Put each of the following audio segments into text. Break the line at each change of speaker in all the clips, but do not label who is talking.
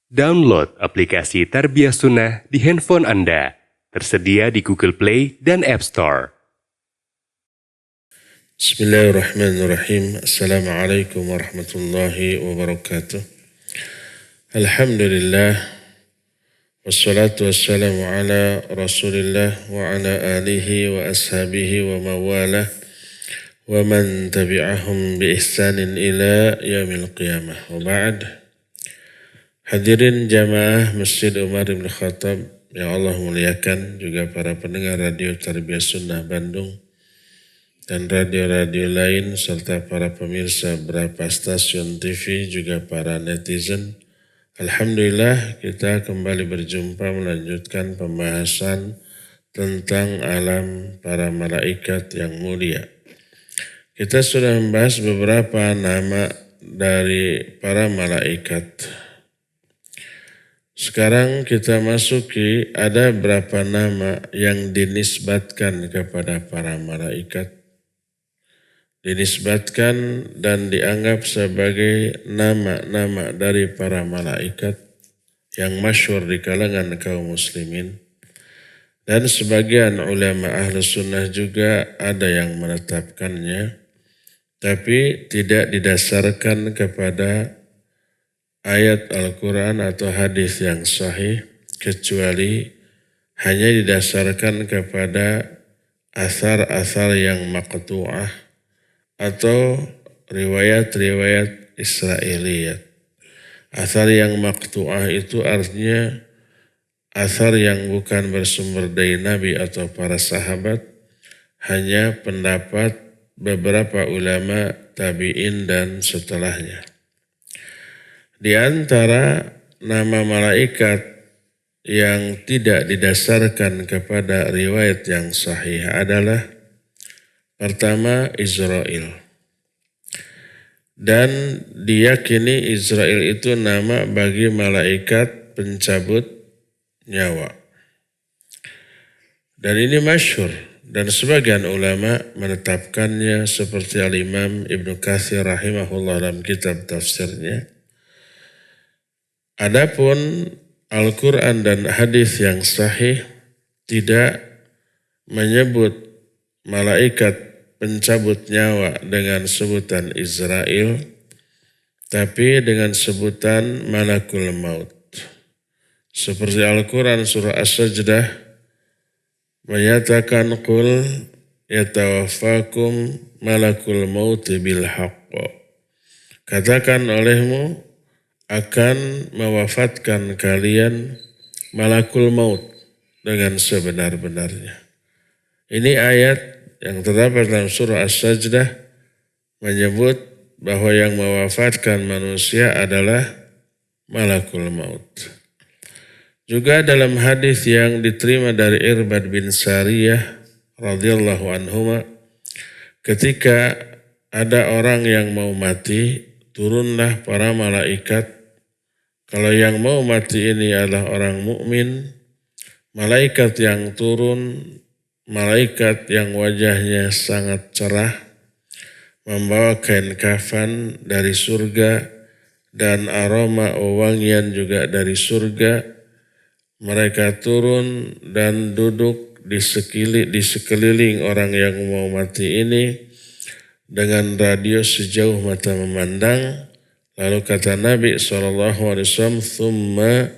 Download aplikasi Tarbiyah Sunnah di handphone Anda. Tersedia di Google Play dan App Store.
Bismillahirrahmanirrahim. Assalamualaikum warahmatullahi wabarakatuh. Alhamdulillah. Wassalatu wassalamu ala rasulillah wa ala alihi wa ashabihi wa mawalah wa man tabi'ahum bi ihsanin ila yaumil qiyamah. Wa ba'd. Hadirin jamaah Masjid Umar bin Khattab yang Allah muliakan, juga para pendengar radio Tarbiyah Sunnah Bandung dan radio-radio lain, serta para pemirsa beberapa stasiun TV, juga para netizen. Alhamdulillah, kita kembali berjumpa melanjutkan pembahasan tentang alam para malaikat yang mulia. Kita sudah membahas beberapa nama dari para malaikat. Sekarang kita masuki ada berapa nama yang dinisbatkan kepada para malaikat. Dinisbatkan dan dianggap sebagai nama-nama dari para malaikat yang masyhur di kalangan kaum muslimin. Dan sebagian ulama ahlu sunnah juga ada yang menetapkannya, tapi tidak didasarkan kepada ayat Al-Quran atau hadis yang sahih, kecuali hanya didasarkan kepada asar-asar yang maqtu'ah atau riwayat-riwayat Israiliyat. Asar yang maqtu'ah itu artinya asar yang bukan bersumber dari Nabi atau para sahabat, hanya pendapat beberapa ulama tabi'in dan setelahnya. Di antara nama malaikat yang tidak didasarkan kepada riwayat yang sahih adalah pertama Israel. Dan diyakini Israel itu nama bagi malaikat pencabut nyawa. Dan ini masyhur, dan sebagian ulama menetapkannya seperti Al-Imam Ibnu Katsir rahimahullah dalam kitab tafsirnya. Adapun Al-Quran dan hadis yang sahih tidak menyebut malaikat pencabut nyawa dengan sebutan Israel, tapi dengan sebutan Malakul Maut. Seperti Al-Quran surah As-Sajdah menyatakan, Qul yatawaffakum malakul mauti bil haqq. Katakan olehmu, akan mewafatkan kalian malakul maut dengan sebenar-benarnya. Ini ayat yang terdapat dalam surah As-Sajdah menyebut bahwa yang mewafatkan manusia adalah malakul maut. Juga dalam hadis yang diterima dari Irbad bin Sariyah radhiyallahu anhuma, ketika ada orang yang mau mati, turunlah para malaikat. Kalau yang mau mati ini adalah orang mukmin, malaikat yang turun, malaikat yang wajahnya sangat cerah, membawa kain kafan dari surga dan aroma wewangian juga dari surga. Mereka turun dan duduk di sekeliling orang yang mau mati ini dengan radius sejauh mata memandang. Lalu kata Nabi SAW, Thumma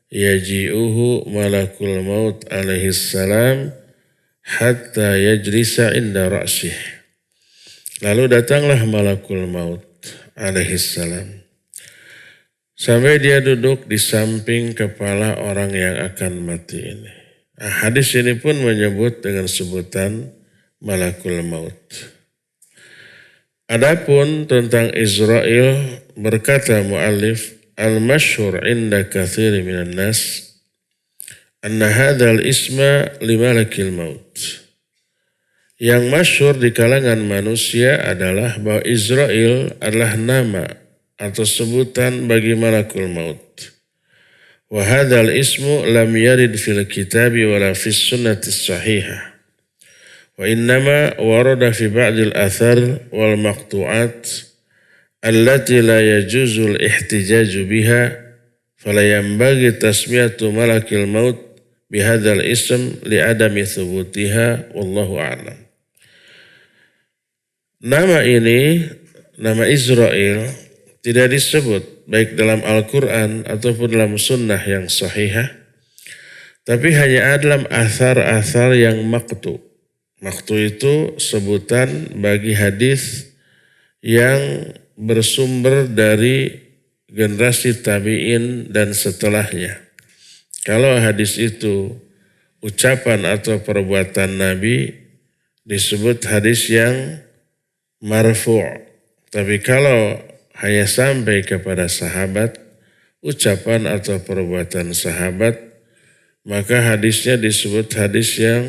yaji'uhu malakul maut alaihi salam hatta yajlisa inda ra'sih. Lalu datanglah malakul maut alaihi salam sampai dia duduk di samping kepala orang yang akan mati ini. Hadis ini pun menyebut dengan sebutan malakul maut. Adapun tentang Israel, berkata muallif, al-masyhur inda katsiri minan nas anna hadzal isma li malakil maut. Yang masyhur di kalangan manusia adalah bahwa Israel adalah nama atau sebutan bagi malakul maut. Wa hadzal ismu lam yarid fil kitabi wala fis sunnati sahihah. Wa innama warada fi ba'dil athar wal maqtu'at allati la yajuzul ihtijaju biha fala yanbaghi tasmiyatu malakil maut bihadzal ism li'adami thubutiha wallahu a'lam. Nama ini, nama Israel, tidak disebut baik dalam Al-Quran ataupun dalam sunnah yang sahihah, tapi hanya ada dalam athar-athar yang maqtu. Maqtu itu sebutan bagi hadis yang bersumber dari generasi tabi'in dan setelahnya. Kalau hadis itu ucapan atau perbuatan Nabi disebut hadis yang marfu'. Tapi kalau hanya sampai kepada sahabat, ucapan atau perbuatan sahabat, maka hadisnya disebut hadis yang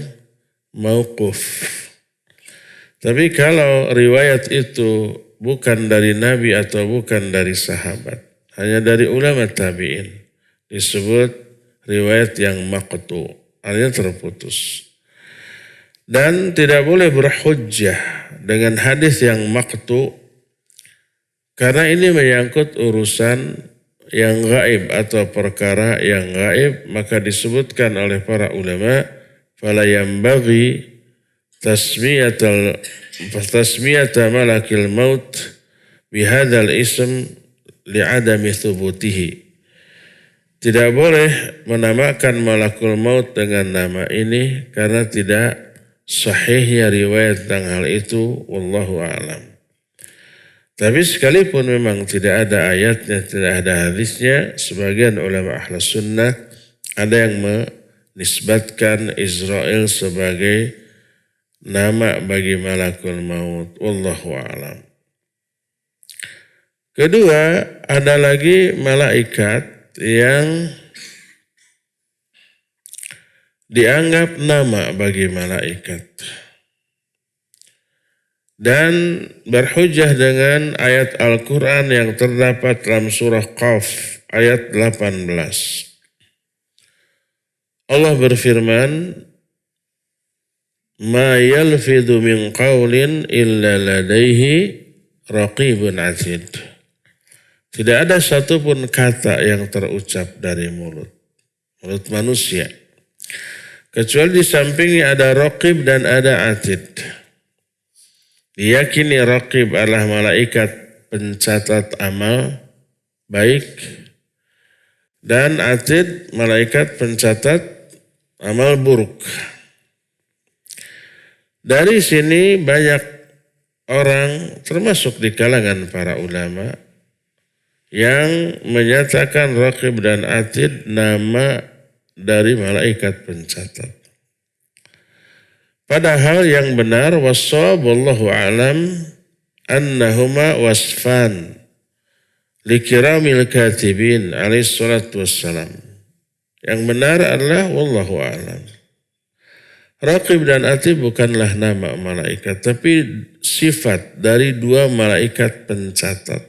mauquf. Tapi kalau riwayat itu bukan dari Nabi atau bukan dari sahabat, hanya dari ulama tabi'in, disebut riwayat yang maqtu, artinya terputus. Dan tidak boleh berhujjah dengan hadis yang maqtu, karena ini menyangkut urusan yang gaib atau perkara yang gaib, maka disebutkan oleh para ulama, fala yanbaghi tasmiyata malakil maut bihadzal ism li'adami thubutihi. Tidak boleh menamakan malakul maut dengan nama ini karena tidak sahihnya riwayat tentang hal itu, wallahu a'lam. Tapi sekalipun memang tidak ada ayatnya, tidak ada hadisnya, sebagian ulama ahli sunnah ada yang menisbatkan Israel sebagai nama bagi malakul maut, wallahu a'lam. Kedua, ada lagi malaikat yang dianggap nama bagi malaikat dan berhujjah dengan ayat Al-Quran yang terdapat dalam surah Qaf ayat 18. Allah berfirman, ma yalfidhu min qawlin illa ladaihi raqibun atid. Tidak ada satupun kata yang terucap dari mulut manusia, kecuali di sampingnya ada raqib dan ada atid. Diyakini raqib adalah malaikat pencatat amal baik, dan atid malaikat pencatat amal buruk. Dari sini banyak orang termasuk di kalangan para ulama yang menyatakan raqib dan atid nama dari malaikat pencatat. Padahal yang benar was-shawab wallahu a'lam annahuma wasfan likiramil katibin alaihi salatu wassalam. Yang benar adalah wallahu a'lam. Raqib dan atid bukanlah nama malaikat, tapi sifat dari dua malaikat pencatat.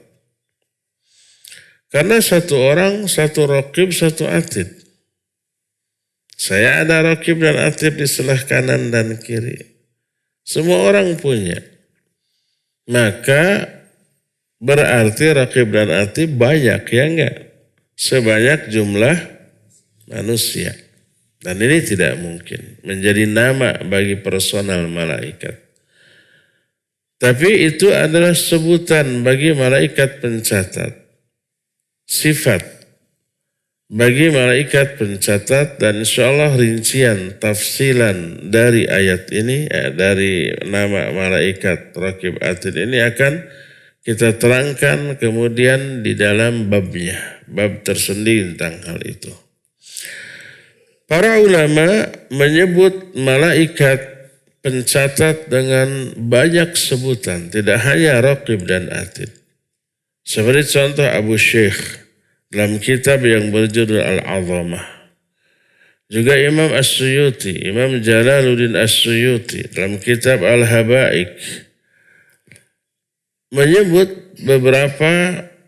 Karena satu orang, satu raqib, satu atid. Saya ada raqib dan atid di sebelah kanan dan kiri. Semua orang punya. Maka berarti raqib dan atid banyak, ya enggak? Sebanyak jumlah manusia. Dan ini tidak mungkin menjadi nama bagi personal malaikat. Tapi itu adalah sebutan bagi malaikat pencatat. Sifat bagi malaikat pencatat, dan insya Allah rincian tafsilan dari ayat ini, dari nama malaikat raqib atid ini akan kita terangkan kemudian di dalam babnya, bab tersendiri tentang hal itu. Para ulama menyebut malaikat pencatat dengan banyak sebutan, tidak hanya raqib dan atid. Seperti contoh Abu Syekh dalam kitab yang berjudul Al-Azamah. Juga Imam As-Suyuti, Imam Jalaluddin As-Suyuti dalam kitab Al-Habaik menyebut beberapa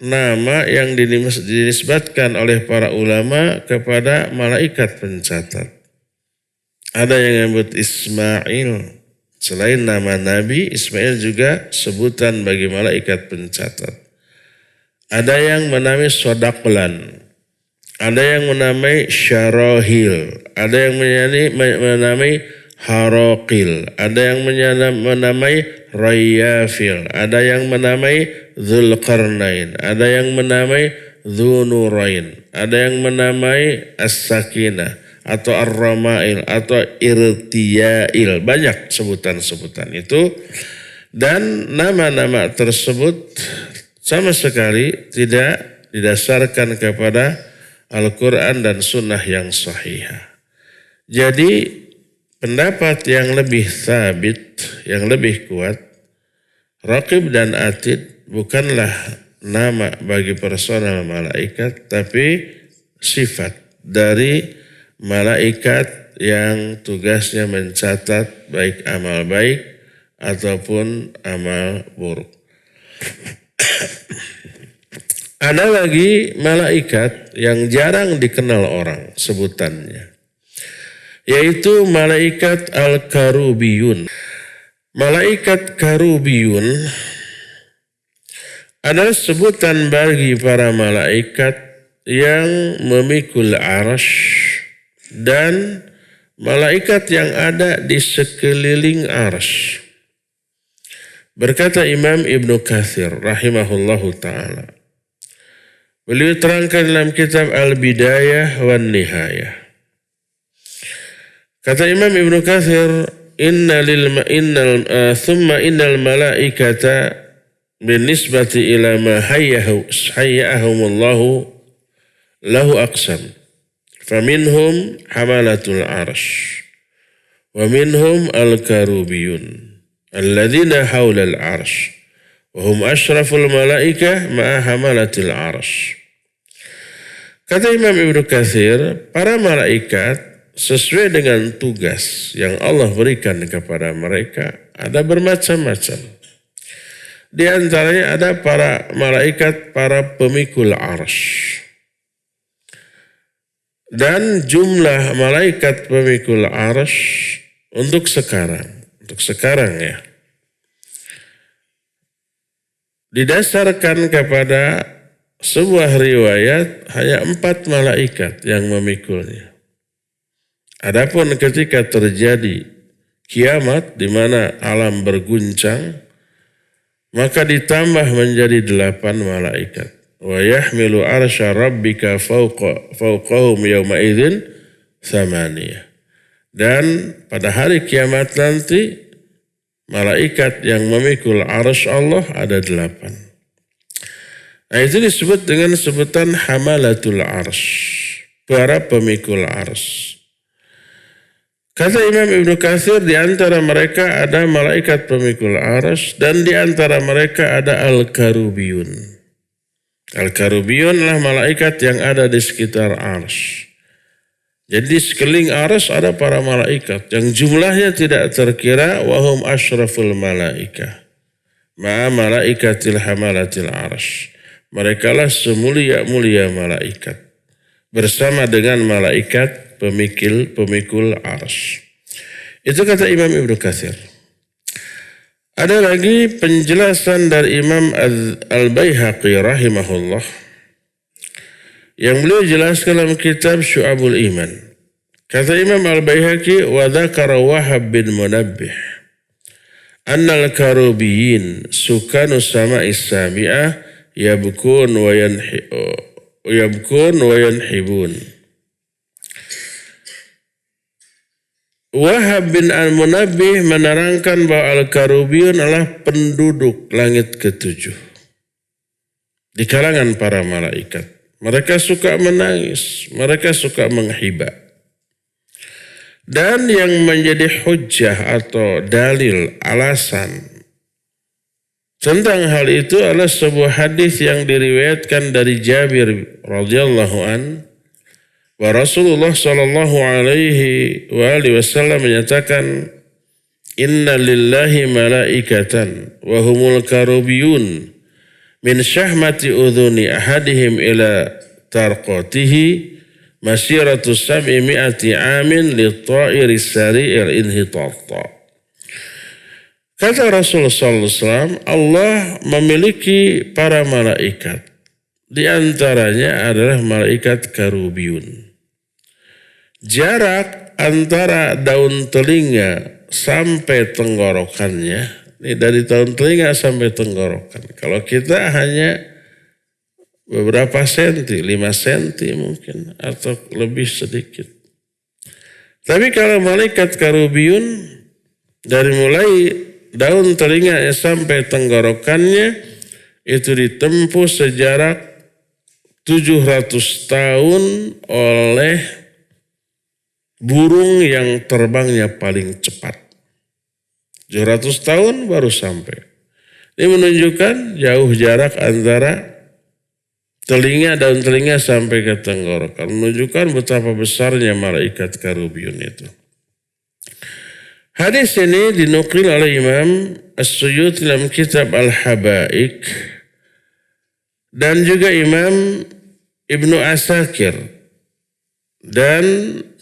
nama yang dinisbatkan oleh para ulama kepada malaikat pencatat. Ada yang menyebut Ismail. Selain nama Nabi, Ismail juga sebutan bagi malaikat pencatat. Ada yang menamai Sodaqlan. ada yang menamai syarahil, ada yang menamai haraqil, ada yang menamai rayafil, ada yang menamai dzulqarnain, ada yang menamai dzunurain, ada yang menamai as-sakinah atau ar-ramail atau irtiyail. Banyak sebutan-sebutan itu, dan nama-nama tersebut sama sekali tidak didasarkan kepada Al-Quran dan Sunnah yang sahihah. Jadi pendapat yang lebih sabit, yang lebih kuat, Raqib dan Atid bukanlah nama bagi personal malaikat, tapi sifat dari malaikat yang tugasnya mencatat baik amal baik ataupun amal buruk. Ada lagi malaikat yang jarang dikenal orang sebutannya, yaitu malaikat al-karubiyun. Malaikat karubiyun adalah sebutan bagi para malaikat yang memikul arasy dan malaikat yang ada di sekeliling arasy. Berkata Imam Ibnu Katsir rahimahullahu ta'ala, beliau terangkan dalam kitab Al-Bidayah wan Nihayah. Kata Imam Ibnu Katsir, thumma innal malaikata binisbati ila ma hayyahumullahu lahu aqsam. Faminhum hamalatul arsh wa minhum al-karubiyun alladzina hawla al-arsh wa hum ashraful malaikah ma'a hamalatil arsh. Kata Imam Ibnu Katsir, para malaikat sesuai dengan tugas yang Allah berikan kepada mereka ada bermacam-macam. Di antaranya ada para malaikat, para pemikul arsh. Dan jumlah malaikat pemikul arsh untuk sekarang ya, didasarkan kepada sebuah riwayat hanya 4 malaikat yang memikulnya. Adapun ketika terjadi kiamat di mana alam berguncang, maka ditambah menjadi 8 malaikat. Wa yahmilu arsya rabbika fawqahum yawma idzin tsamaniyah. Dan pada hari kiamat nanti malaikat yang memikul arsy Allah ada 8. Nah, itu disebut dengan sebutan hamalatul arsy, para pemikul arsy. Kata Imam Ibnu Katsir, di antara mereka ada malaikat pemikul arsy dan di antara mereka ada al-karubiyun. Al-karubiyun adalah malaikat yang ada di sekitar arsy. Jadi di sekeliling arsy ada para malaikat yang jumlahnya tidak terkira, wahum asyraful malaikah ma'a malaikatil hamalatil arsy. Mereka lah semulia-mulia malaikat bersama dengan malaikat pemikul arsy. Itu kata Imam Ibnu Katsir. Ada lagi penjelasan dari Imam Al-Baihaqi rahimahullah yang beliau jelaskan dalam kitab Syu'abul Iman. Kata Imam Al-Baihaqi, wa dzakara Wahab bin Munabbih annal karubiyin sukanu sama'is sabi'ah yabkun wa yanhibun. Wahab bin Al-Munabbih menerangkan bahwa Al-Karubiyun adalah penduduk langit ke-7 di kalangan para malaikat. Mereka suka menangis, mereka suka menghibah. Dan yang menjadi hujjah atau dalil, alasan tentang hal itu adalah sebuah hadis yang diriwayatkan dari Jabir radhiyallahu an, bahwa Rasulullah sallallahu alaihi wasallam menyatakan, inna lillahi malaikatan wa humul karubiyun min syahmati udhuni ahadihim ila tarqatihi masiratu sab'i mi'ati amin li ta'iri sari'il inhitata. Kata Rasulullah sallallahu alaihi wasallam, Allah memiliki para malaikat Di antaranya adalah malaikat karubiyun. Jarak antara daun telinga sampai tenggorokannya, ini dari daun telinga sampai tenggorokan. Kalau kita hanya beberapa senti, 5 senti mungkin, atau lebih sedikit. Tapi kalau malaikat karubiyun, dari mulai daun telinganya sampai tenggorokannya, itu ditempuh sejarak 700 tahun oleh burung yang terbangnya paling cepat. 700 tahun baru sampai. Ini menunjukkan jauh jarak antara telinga, daun telinga sampai ke tenggorokan. Menunjukkan betapa besarnya malaikat karubiyun itu. Hadis ini dinukil oleh Imam As-Suyuti dalam kitab Al-Habaik dan juga Imam Ibnu Asakir. Dan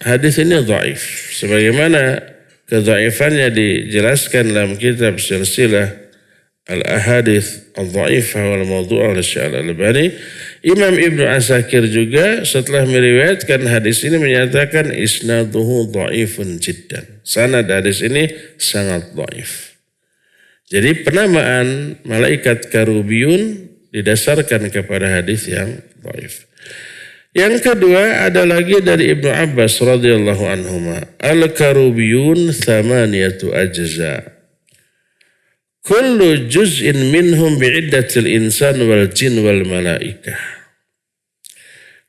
hadis ini dhaif. Sebagaimana kedhaifannya dijelaskan dalam kitab Silsilah Al-Ahadits Al-Dhaifah wal Mawdu'ah oleh Syekh Al-Albani. Imam Ibnu Asakir juga setelah meriwayatkan hadis ini menyatakan isnaduhu dhaifun jiddan. Sanad hadis ini sangat dhaif. Jadi penamaan malaikat karubiyun didasarkan kepada hadis yang dhaif. Yang kedua ada lagi dari Ibnu Abbas radhiyallahu anhuma. Al-karubiyun thamaniyatu ajza. Kullu juz'in minhum bi'iddatil insan wal jin wal malaikah.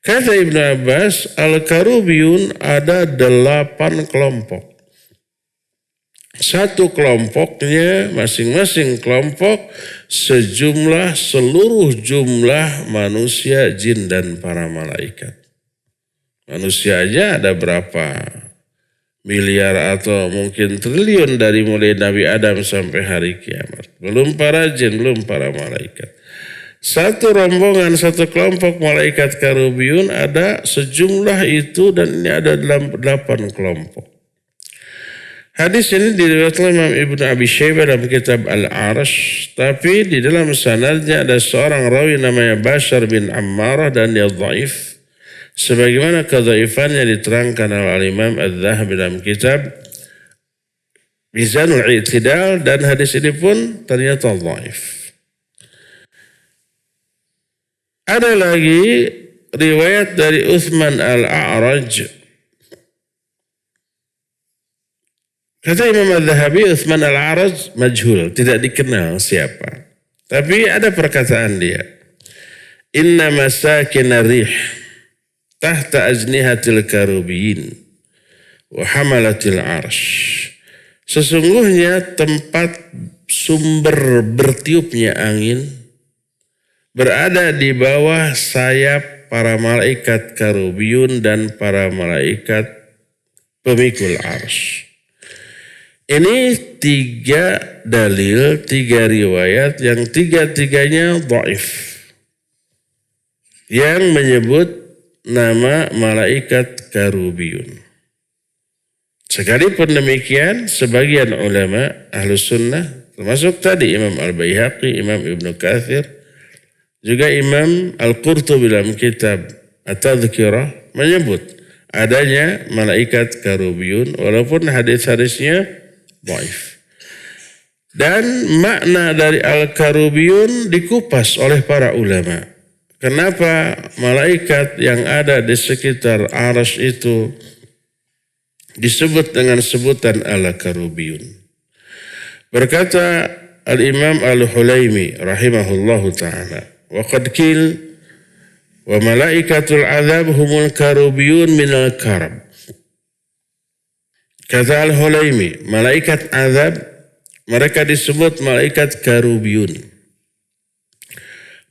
Kata Ibnu Abbas, al-karubiyun ada 8 kelompok. Satu kelompoknya, masing-masing kelompok seluruh jumlah manusia, jin dan para malaikat. Manusia aja ada berapa miliar atau mungkin triliun dari mulai Nabi Adam sampai hari kiamat. Belum para jin, belum para malaikat. Satu rombongan, satu kelompok malaikat karubiyun ada sejumlah itu dan ini ada dalam 8 kelompok. Hadis ini diriwayatkan Imam Ibnu Abi Syaibah dalam kitab Al-Arash, tapi di dalam sanadnya ada seorang rawi namanya Bashar bin Ammarah dan dia dhaif. Sebagaimana kedhaifannya diterangkan oleh Imam Adz-Dzahabi dalam kitab Mizanul I'tidal dan hadis ini pun ternyata dhaif. Ada lagi riwayat dari Utsman Al-A'raj. Kata Imam Adz-Dzahabi, Utsman Al-A'raj majhul, tidak dikenal siapa. Tapi ada perkataan dia. Inna masakin rih tahta ajnihatil karubiyin wa hamalatil arsh. Sesungguhnya tempat sumber bertiupnya angin berada di bawah sayap para malaikat karubiyun dan para malaikat pemikul arsh. Ini 3 dalil, 3 riwayat yang 3-3-nya dhaif. Yang menyebut nama malaikat karubiyun. Sekalipun demikian, sebagian ulama Ahlus Sunnah, termasuk tadi Imam Al-Baihaqi, Imam Ibnu Katsir, juga Imam Al-Qurtubi dalam kitab At-Tadhkirah menyebut adanya malaikat karubiyun walaupun hadis-hadisnya dhaif. Dan makna dari al-karubiyun dikupas oleh para ulama. Kenapa malaikat yang ada di sekitar arsy itu disebut dengan sebutan al-karubiyun? Berkata al-Imam Al-Hulaimi rahimahullahu ta'ala, wa qad qil wa malaikatul azab humul karubiyun minal karab. Kata Al-Hulaimi, malaikat azab mereka disebut malaikat karubiyun.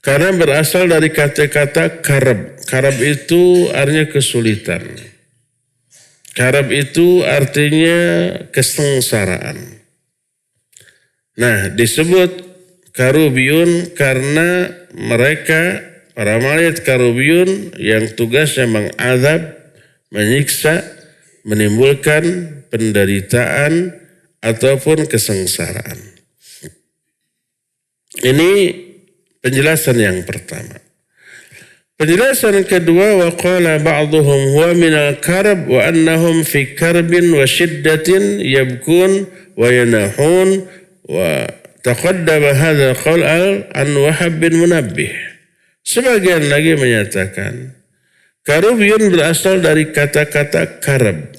Karena berasal dari kata-kata karab. Karab itu artinya kesulitan. Karab itu artinya kesengsaraan. Nah, disebut karubiyun karena mereka, para malaikat karubiyun yang tugasnya mengazab, menyiksa, menimbulkan penderitaan ataupun kesengsaraan. Ini penjelasan yang pertama. Penjelasan kedua, wa qala ba'dhum huwa minal karb wa annahum fi karbin wa shiddatin yabkun wa yanahun wa taqaddama hadha qaul an Wahab bin Munabbih. Sebagian lagi menyatakan karubiyun berasal dari kata-kata karb.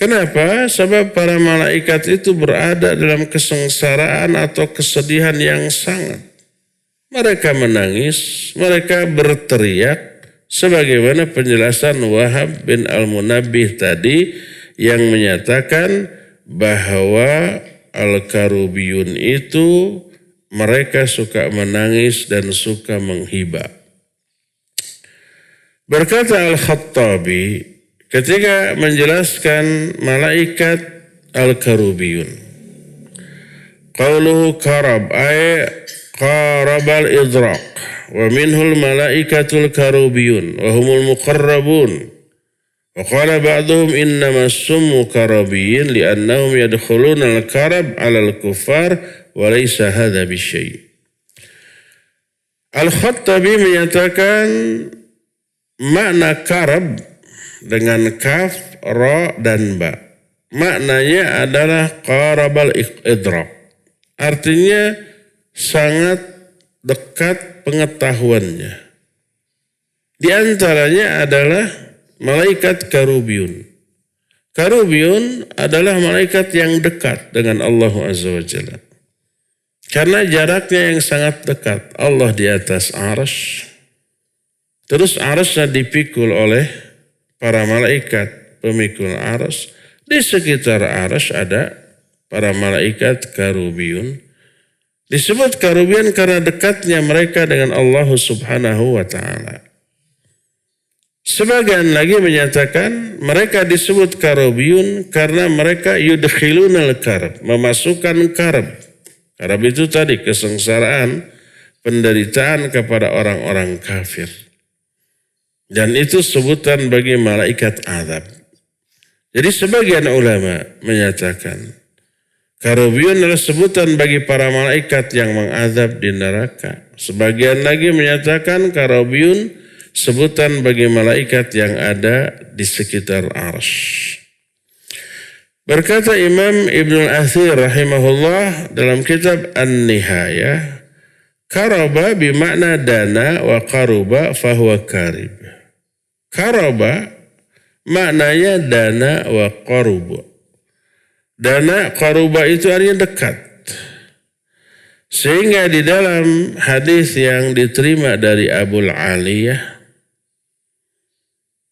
Kenapa? Sebab para malaikat itu berada dalam kesengsaraan atau kesedihan yang sangat. Mereka menangis, mereka berteriak, sebagaimana penjelasan Wahab bin Al-Munabbih tadi yang menyatakan bahwa Al-Karubiyun itu mereka suka menangis dan suka menghibah. Berkata Al-Khattabi ketika menjelaskan malaikat Al-Karubiyun, qauluhu karab ay qarabal idraq wa minhul malaikatul karubiyun wa humul muqarrabun wa qala ba'dhum innama summu karabiyin li'annahum yadkhuluna al-karab 'ala al-kuffar wa laysa hadha bisyai'. Al-Khattabi menyatakan makna karab dengan kaf, ra dan ba. Maknanya adalah qarabal idraq. Artinya sangat dekat pengetahuannya. Di antaranya adalah malaikat karubiyun. Karubiyun adalah malaikat yang dekat dengan Allah Azza wa Jalla. Karena jaraknya yang sangat dekat. Allah di atas arsy. Terus arsy dipikul oleh para malaikat pemikul arsy. Di sekitar arsy ada para malaikat karubiyun. Disebut karubiyun karena dekatnya mereka dengan Allah Subhanahu wa ta'ala. Sebagian lagi menyatakan mereka disebut karubiyun karena mereka yudkhilunal karb, memasukkan karb. Karb itu tadi kesengsaraan, penderitaan kepada orang-orang kafir. Dan itu sebutan bagi malaikat azab. Jadi sebagian ulama menyatakan karubiyun adalah sebutan bagi para malaikat yang mengazab di neraka. Sebagian lagi menyatakan karubiyun sebutan bagi malaikat yang ada di sekitar arsy. Berkata Imam Ibnul Athir rahimahullah dalam kitab An-Nihayah, karaba bimakna dana wa karuba fahuwa karib. Karaba maknanya dana wa karuba. Dana qaruba itu artinya dekat. Sehingga di dalam hadis yang diterima dari Abul Aliyah,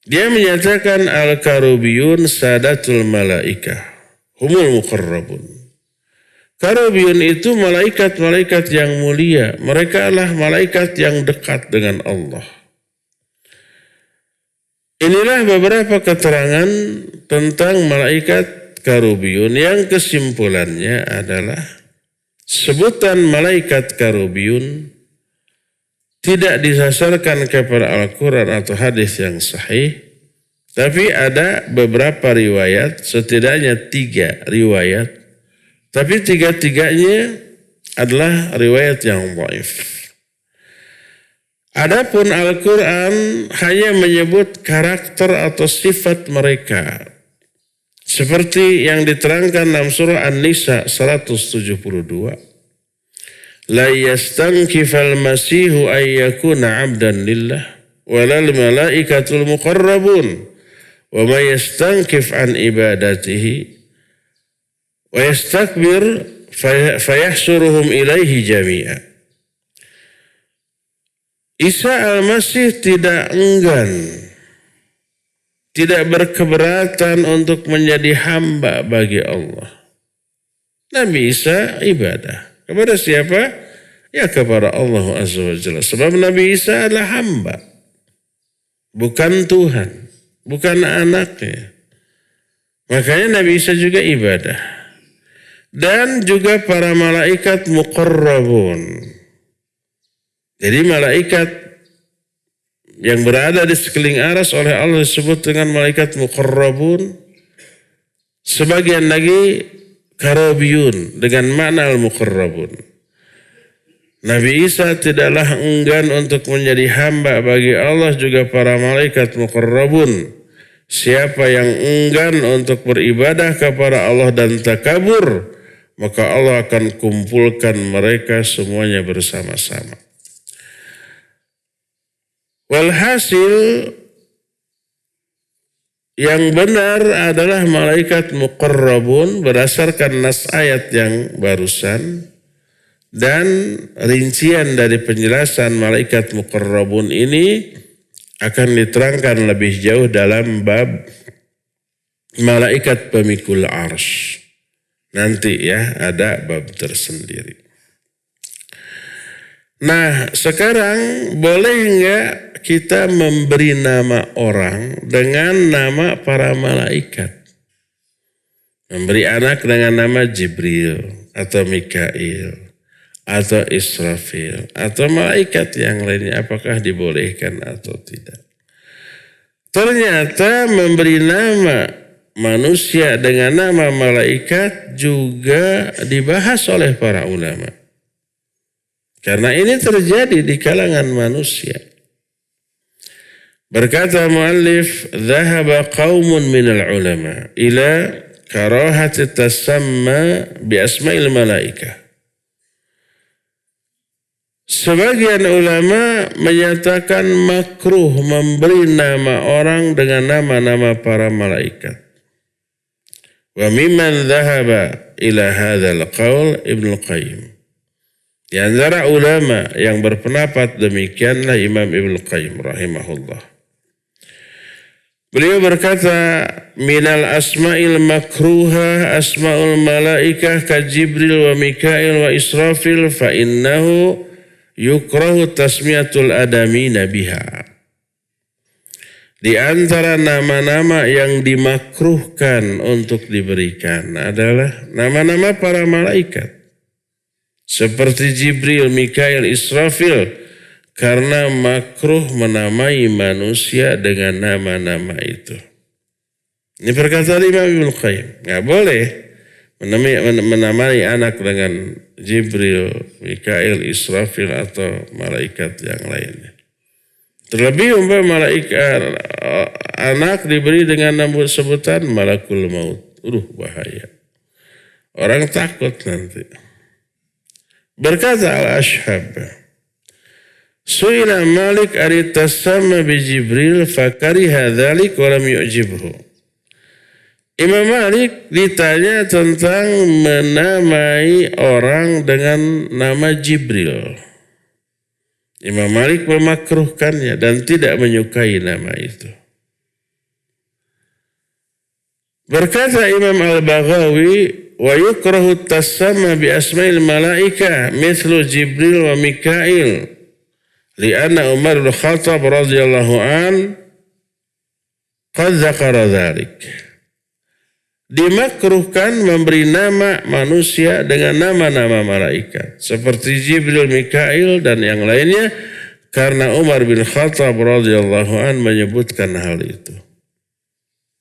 dia menyatakan al-karubiyun sadatul malaikah, humul muqarrabun. Karubiyun itu malaikat-malaikat yang mulia. Mereka adalah malaikat yang dekat dengan Allah. Inilah beberapa keterangan tentang malaikat karubiyun yang kesimpulannya adalah sebutan malaikat karubiyun tidak disasarkan kepada Al-Quran atau hadis yang sahih, tapi ada beberapa riwayat, setidaknya 3 riwayat, tapi 3-tiganya adalah riwayat yang dhaif. Adapun Al-Quran hanya menyebut karakter atau sifat mereka. Seperti yang diterangkan dalam surah An-Nisa 172. La yastankifal masihu ayyakuna abdan lillah walal malaikatul muqarrabun wa ma yastankif an ibadatihi wa yastakbir fayahsuruhum ilaihi jami'a. Isa al-Masih tidak enggan, tidak berkeberatan untuk menjadi hamba bagi Allah. Nabi Isa ibadah. Kepada siapa? Ya kepada Allah Azza wa Jalla. Sebab Nabi Isa adalah hamba. Bukan Tuhan. Bukan anaknya. Makanya Nabi Isa juga ibadah. Dan juga para malaikat muqarrabun. Jadi malaikat yang berada di sekeliling aras oleh Allah disebut dengan malaikat muqarrabun. Sebagian lagi karubiyun dengan makna al-muqarrabun. Nabi Isa tidaklah enggan untuk menjadi hamba bagi Allah, juga para malaikat muqarrabun. Siapa yang enggan untuk beribadah kepada Allah dan takabur, maka Allah akan kumpulkan mereka semuanya bersama-sama. Walhasil yang benar adalah malaikat muqarrabun berdasarkan nas ayat yang barusan, dan rincian dari penjelasan malaikat muqarrabun ini akan diterangkan lebih jauh dalam bab malaikat pemikul arsy. Nanti ya ada bab tersendiri. Nah, sekarang boleh enggak kita memberi nama orang dengan nama para malaikat? Memberi anak dengan nama Jibril atau Mikail atau Israfil atau malaikat yang lainnya, apakah dibolehkan atau tidak? Ternyata memberi nama manusia dengan nama malaikat juga dibahas oleh para ulama. Karena ini terjadi di kalangan manusia. Berkata muallif, "Dhahaba qaumun minal ulama ila karahati tasamma bi asma'il malaikah." Sebagian ulama menyatakan makruh memberi nama orang dengan nama-nama para malaikat. Wa mimman dhahaba ila hadzal qaul Ibnu Qayyim. Di antara ulama yang berpendapat demikianlah Imam Ibnu Qayyim rahimahullah. Beliau berkata, minal asma'il makruha asma'ul malaikah ka Jibril wa Mikail wa Israfil fa innahu yukrahu tasmiyatul adamina biha. Di antara nama-nama yang dimakruhkan untuk diberikan adalah nama-nama para malaikat. Seperti Jibril, Mikail, Israfil, karena makruh menamai manusia dengan nama-nama itu. Ini perkataan Imam Ibnu Qayyim. Nggak boleh menamai anak dengan Jibril, Mikail, Israfil atau malaikat yang lainnya. Terlebih malaikat anak diberi dengan nama sebutan malakul maut. Bahaya. Orang takut nanti. Berkata Al-Ashhab, Su'ila Malik aritasama bi Jibril fakariha dzalik wa lam yu'jibhu. Imam Malik ditanya tentang menamai orang dengan nama Jibril. Imam Malik memakruhkannya dan tidak menyukai nama itu. Berkata Imam Al-Baghawi, wa yukrahu tasamma bi asma'il malaika mithlu Jibril wa Mikail li'anna Umar bin Khattab radhiyallahu an qad dzakara dzalik. Dimakruhkan memberi nama manusia dengan nama-nama malaikat seperti Jibril, Mikail dan yang lainnya karena Umar bin Khattab radhiyallahu an menyebutkan hal itu.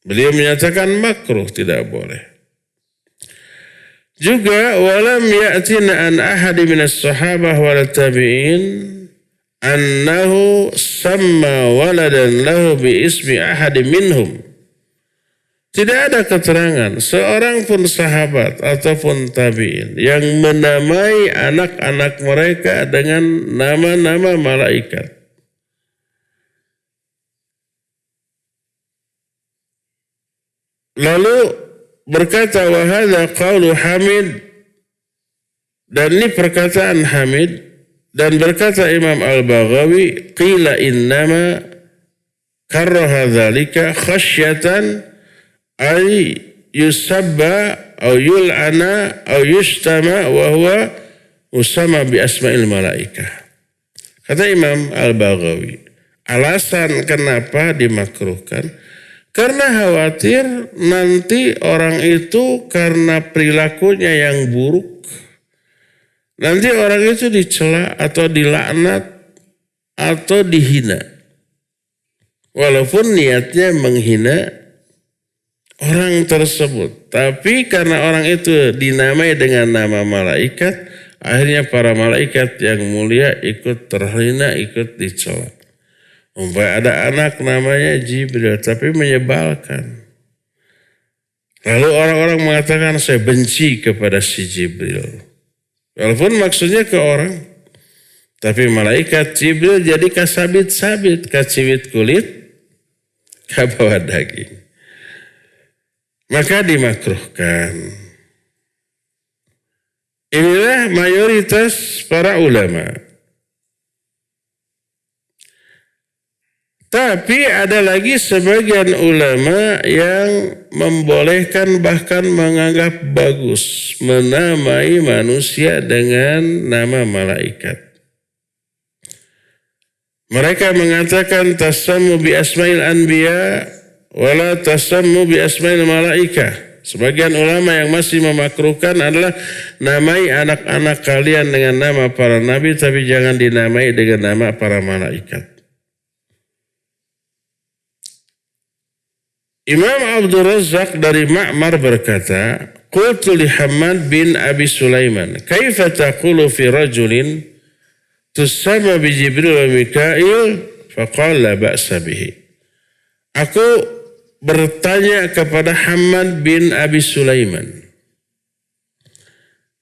Beliau menyatakan makruh, tidak boleh. Juga walam ya'tina an ahadi minas sahabah wal tabi'in annahu samma waladan lahu bi ismi ahadi minhum. Tidak ada keterangan seorang pun sahabat ataupun tabi'in yang menamai anak-anak mereka dengan nama-nama malaikat. Lalu berkata wa hadza qaulu Hamid, dan ini perkataan Hamid, dan berkata Imam Al-Baghawi qila innama karraha dzalika khasyatan ay yusabba aw yul'ana aw yushtama wa huwa usama bi asma'il malaikah. Kata Imam Al-Baghawi, alasan kenapa dimakruhkan karena khawatir nanti orang itu karena perilakunya yang buruk, nanti orang itu dicela atau dilaknat atau dihina. Walaupun niatnya menghina orang tersebut. Tapi karena orang itu dinamai dengan nama malaikat, Akhirnya para malaikat yang mulia ikut terhina, ikut dicela. Umpamanya ada anak namanya Jibril, tapi menyebalkan. Lalu orang-orang mengatakan saya benci kepada si Jibril. Walaupun maksudnya ke orang. Tapi malaikat Jibril jadi kasabit-sabit, kaciwit kulit, kabawa daging. Maka dimakruhkan. Inilah mayoritas para ulama. Tapi ada lagi sebagian ulama yang membolehkan bahkan menganggap bagus menamai manusia dengan nama malaikat. Mereka mengatakan tasammu bi asma'il anbiya wala tasammu bi asma'il malaikah. Sebagian ulama yang masih memakruhkan adalah namai anak-anak kalian dengan nama para nabi tapi jangan dinamai dengan nama para malaikat. Imam Abdul Razzaq dari Ma'mar berkata, qultu li Hammad bin Abi Sulaiman, kaifa taqulu fi rajulin tusamma bi Jibril wa Mikail? Faqala la ba'sa bihi. Aku bertanya kepada Hammad bin Abi Sulaiman,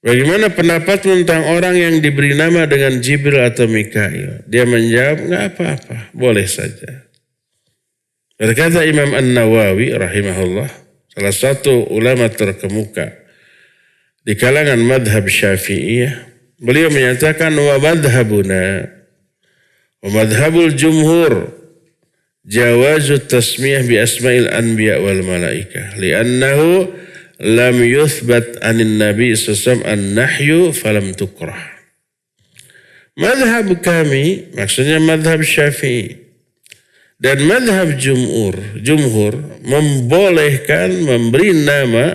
bagaimana pendapat tentang orang yang diberi nama dengan Jibril atau Mikail? Dia menjawab, enggak apa-apa, boleh saja. Berkata Imam An-Nawawi rahimahullah, salah satu ulama terkemuka di kalangan madhab Syafi'iyah, beliau menyatakan wa madhabuna wa madhabul jumhur jawazu tasmiyah bi asma'il anbiya wal malaikah li'annahu lam yuthbat anin nabi sallallahu an-nahyu falam tukrah. Madhab kami maksudnya madhab Syafi'i dan madhab jumhur membolehkan memberi nama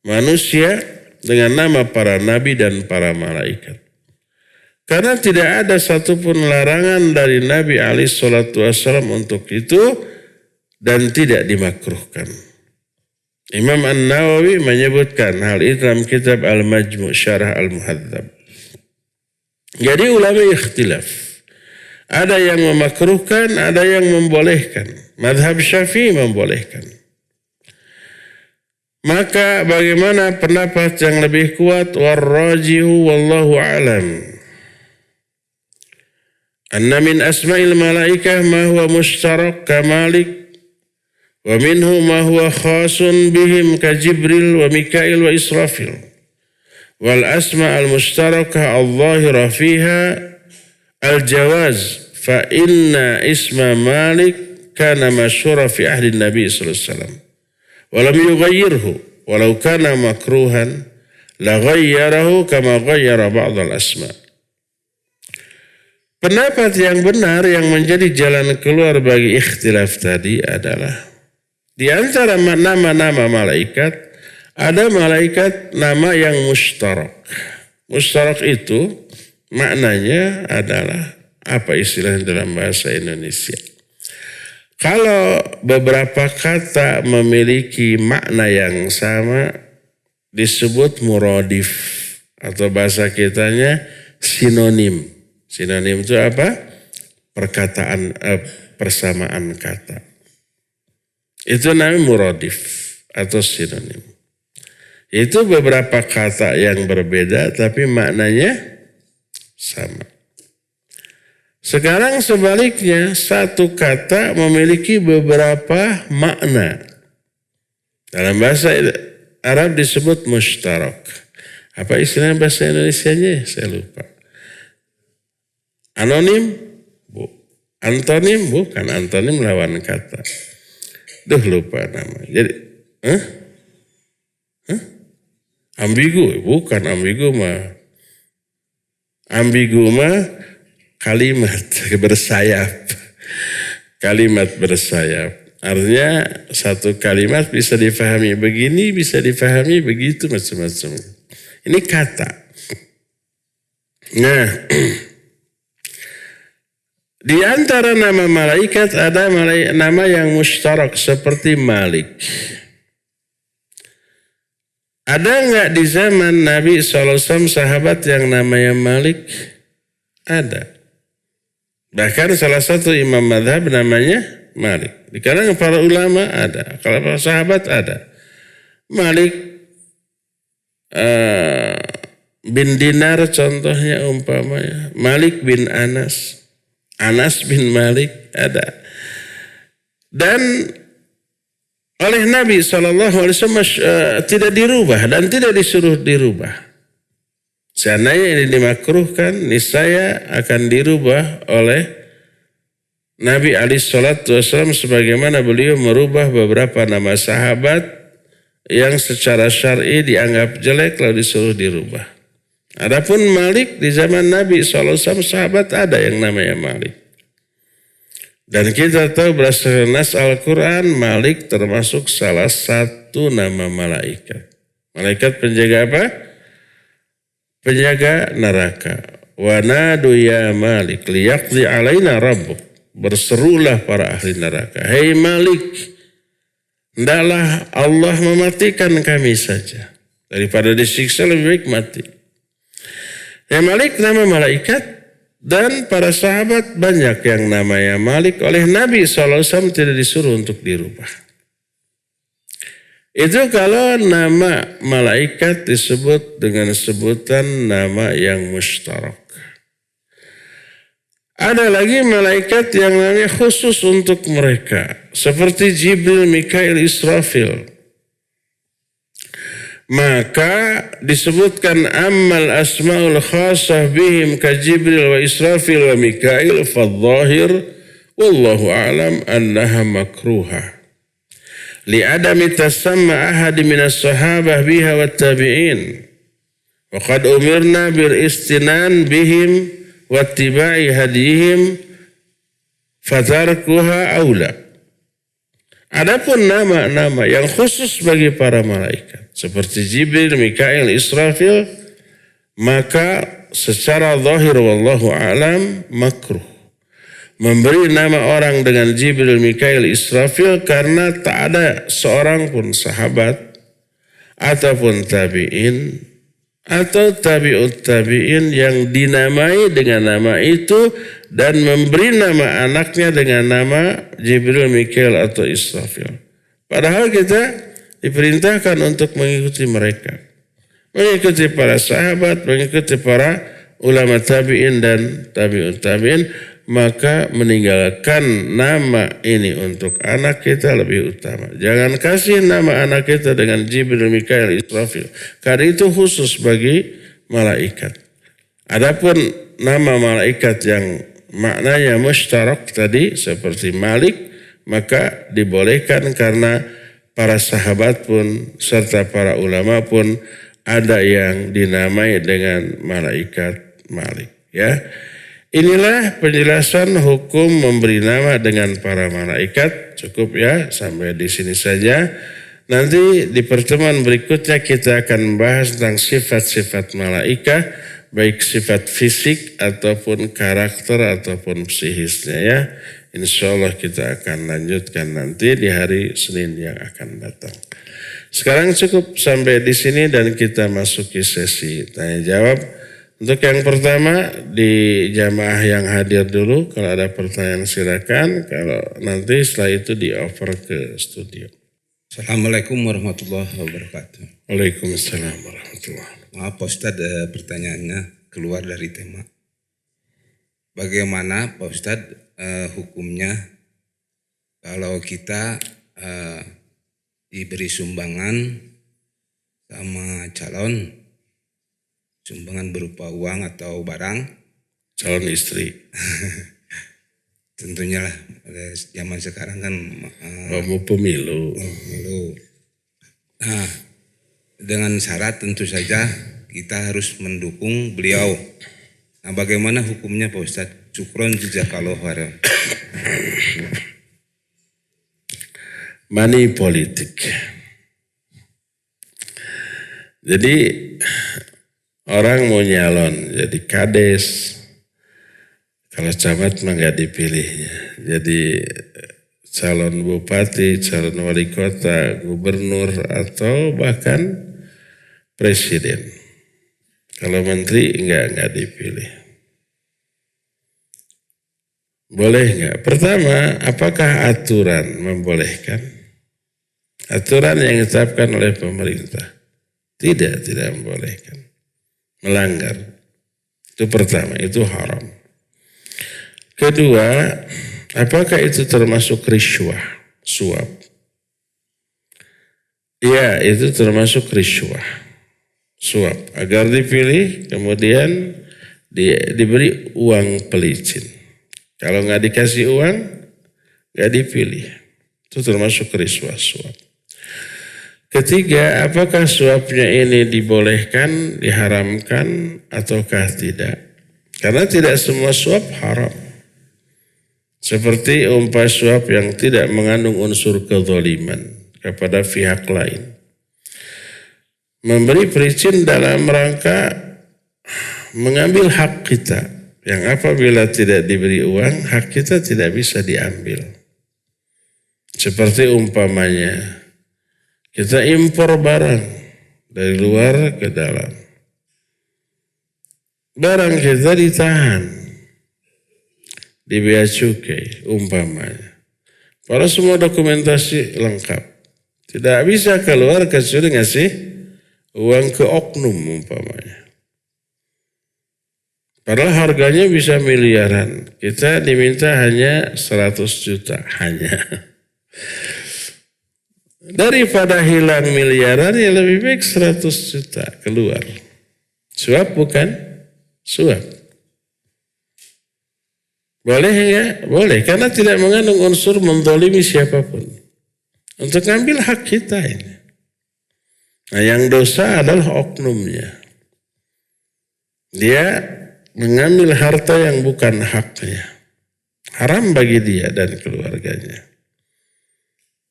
manusia dengan nama para nabi dan para malaikat. Karena tidak ada satupun larangan dari Nabi SAW untuk itu dan tidak dimakruhkan. Imam An-Nawawi menyebutkan hal itu dalam kitab Al-Majmu' Syarah Al-Muhadzab. Jadi ulama ikhtilaf. Ada yang memakruhkan, ada yang membolehkan. Madhab Syafi'i membolehkan. Maka bagaimana pendapat yang lebih kuat? Warrajihu wallahu a'lam. Anna min asma'il malaikah ma huwa mushtarak ka Malik wa minhu ma huwa khasun bihim ka Jibril wa Mikail wa Israfil. Wal asma' al-mushtarakah al-zahira fiha al-jawaz fa inna isma Malik kana masyhura fi ahli Nabi sallallahu alaihi wasallam wa lam yughayyirhu walau kana makruhan la ghayyarahu kama ghayyara ba'd al-asma'. Pendapat yang benar yang menjadi jalan keluar bagi ikhtilaf tadi adalah di antara nama-nama malaikat ada malaikat nama yang mushtarak. Mushtarak itu maknanya adalah apa istilahnya dalam bahasa Indonesia? Kalau beberapa kata memiliki makna yang sama disebut muradif atau bahasa kitanya sinonim. Sinonim itu apa? Perkataan persamaan kata. Itu namanya muradif atau sinonim. Itu beberapa kata yang berbeda tapi maknanya sama. Sekarang sebaliknya, satu kata memiliki beberapa makna. Dalam bahasa Arab disebut mushtarak. Apa istilah bahasa Indonesianya? Saya lupa. Anonim? Antonim? Bukan, antonim lawan kata. Duh lupa nama. Jadi, ambigu? Bukan, ambigu mah. Ambigu mah kalimat bersayap. Kalimat bersayap. Artinya satu kalimat bisa difahami begini, bisa difahami begitu, macam-macam. Ini kata. Nah, di antara nama malaikat ada nama yang mushtarak seperti Malik. Ada nggak di zaman Nabi SAW sahabat yang namanya Malik? Ada. Bahkan salah satu imam madhab namanya Malik. Di kalangan para ulama ada. Kalau para sahabat ada. Malik bin Dinar contohnya umpamanya. Malik bin Anas. Anas bin Malik ada. Dan oleh Nabi SAW tidak dirubah dan tidak disuruh dirubah. Seandainya ini dimakruhkan, niscaya akan dirubah oleh Nabi SAW sebagaimana beliau merubah beberapa nama sahabat yang secara syar'i dianggap jelek lalu disuruh dirubah. Adapun Malik di zaman Nabi SAW sahabat ada yang namanya Malik. Dan kita tahu berdasarkan nas Al-Quran, Malik termasuk salah satu nama malaikat. Malaikat penjaga apa? Penjaga neraka. Wa nadu ya Malik liyaqdi alaina rabbuk. Berserulah para ahli neraka. Hei Malik, hendaklah Allah mematikan kami saja. Daripada disiksa lebih baik mati. Hei Malik nama malaikat. Dan para sahabat banyak yang namanya Malik oleh Nabi SAW tidak disuruh untuk dirubah. Itu kalau nama malaikat disebut dengan sebutan nama yang mustarak. Ada lagi malaikat yang namanya khusus untuk mereka. Seperti Jibril, Mikail, Israfil. Maka disebutkan ammal asma'ul khasah bihim ka Jibril wa Israfil wa Mikail fadh-dhahir wallahu a'lam annaha makruha li adami tasamma ahad minas sahabah biha wat tabi'in wa qad umirna bil istinan bihim wa ittiba'i hadihim fatarkuha aula. Adapun nama-nama yang khusus bagi para malaikat seperti Jibril, Mikail, Israfil, maka secara zahir wallahu a'lam makruh. Memberi nama orang dengan Jibril, Mikail, Israfil karena tak ada seorang pun sahabat ataupun tabi'in atau tabi'ut tabi'in yang dinamai dengan nama itu dan memberi nama anaknya dengan nama Jibril, Mikail atau Israfil. Padahal kita diperintahkan untuk mengikuti mereka. Mengikuti para sahabat, mengikuti para ulama tabi'in dan tabi'ut tabi'in, maka meninggalkan nama ini untuk anak kita lebih utama. Jangan kasih nama anak kita dengan Jibril, Mikail, Israfil. Karena itu khusus bagi malaikat. Adapun nama malaikat yang maknanya mustarak tadi seperti Malik, maka dibolehkan karena para sahabat pun serta para ulama pun ada yang dinamai dengan malaikat Malik. Ya. Inilah penjelasan hukum memberi nama dengan para malaikat. Cukup ya, sampai di sini saja. Nanti di pertemuan berikutnya kita akan membahas tentang sifat-sifat malaikat, baik sifat fisik ataupun karakter ataupun psikisnya ya. Insya Allah kita akan lanjutkan nanti di hari Senin yang akan datang. Sekarang cukup sampai di sini dan kita masuki sesi tanya jawab. Untuk yang pertama di jamaah yang hadir dulu, kalau ada pertanyaan silakan, kalau nanti setelah itu di-offer ke studio.
Assalamualaikum warahmatullahi wabarakatuh.
Waalaikumsalam warahmatullahi wabarakatuh.
Maaf Pak Ustadz, pertanyaannya keluar dari tema. Bagaimana Pak Ustadz hukumnya kalau kita diberi sumbangan sama calon, sumbangan berupa uang atau barang?
Calon istri.
Tentunya lah, zaman sekarang kan
mau pemilu.
Nah, dengan syarat tentu saja kita harus mendukung beliau. Nah, bagaimana hukumnya Pak Ustadz? Syukron jazakallahu khairan.
Money politik. Jadi orang mau nyalon jadi kades, kalau camat mah nggak dipilihnya. Jadi calon bupati, calon wali kota, gubernur atau bahkan presiden. Kalau menteri enggak dipilih. Boleh enggak? Pertama, apakah aturan membolehkan? Aturan yang ditetapkan oleh pemerintah. Tidak membolehkan. Melanggar. Itu pertama, itu haram. Kedua, apakah itu termasuk riswah, suap? Ya, itu termasuk riswah, suap. Agar dipilih, kemudian diberi uang pelicin. Kalau nggak dikasih uang, nggak dipilih. Itu termasuk riswah, suap. Ketiga, apakah suapnya ini dibolehkan, diharamkan, ataukah tidak? Karena tidak semua suap haram. Seperti umpah suap yang tidak mengandung unsur kezaliman kepada pihak lain. Memberi pelicin dalam rangka mengambil hak kita. Yang apabila tidak diberi uang, hak kita tidak bisa diambil. Seperti umpamanya, kita impor barang dari luar ke dalam. Barang kita ditahan di bea cukai umpamanya. Padahal semua dokumentasi lengkap. Tidak bisa keluar kecuali ngasih uang ke oknum umpamanya. Padahal harganya bisa miliaran. Kita diminta hanya 100 juta. Hanya. Daripada hilang miliaran, ya lebih baik 100 juta keluar. Suap bukan? Suap. Boleh ya? Boleh. Karena tidak mengandung unsur menzalimi siapapun. Untuk ngambil hak kita ini. Nah, yang dosa adalah oknumnya. Dia mengambil harta yang bukan haknya. Haram bagi dia dan keluarganya.